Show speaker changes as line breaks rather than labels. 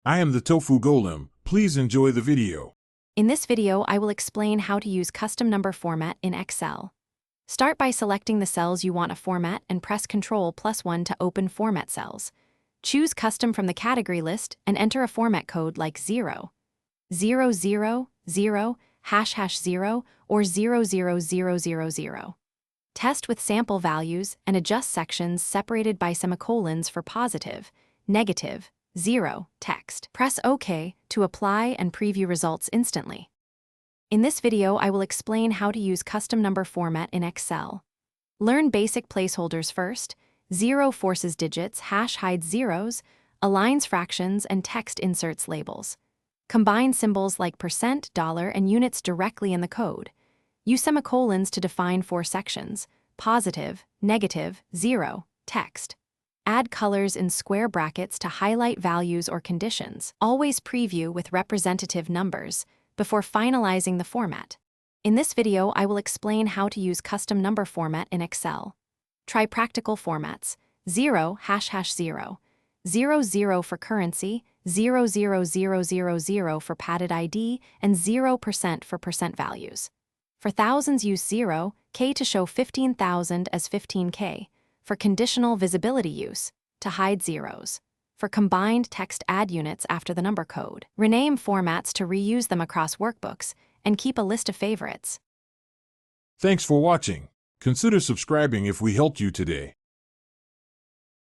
I am the Tofu Golem. Please enjoy the video.
In this video, I will explain how to use custom number format in Excel. Start by selecting the cells you want to format and press Ctrl+1 to open Format Cells. Choose Custom from the category list and enter a format code like 0, 0, 0, 0, #0, or 00000. Test with sample values and adjust sections separated by semicolons for positive, negative, 0 text. Press OK to apply and preview results instantly. In this video, I will explain how to use custom number format in Excel. Learn basic placeholders first. 0 forces digits, hides zeros, aligns fractions, and text inserts labels. Combine symbols like %, dollar, and units directly in the code. Use semicolons to define 4 sections: positive, negative, 0, text. Add colors in square brackets to highlight values or conditions. Always preview with representative numbers before finalizing the format. In this video, I will explain how to use custom number format in Excel. Try practical formats: 0, #0, 00 for currency, 00000 for padded ID, and 0% for % values. For thousands, use 0K to show 15,000 as 15K. For conditional visibility use, to hide zeros. For combined text, add units after the number code. Rename formats to reuse them across workbooks, and keep a list of favorites.
Thanks for watching. Consider subscribing if we helped you today.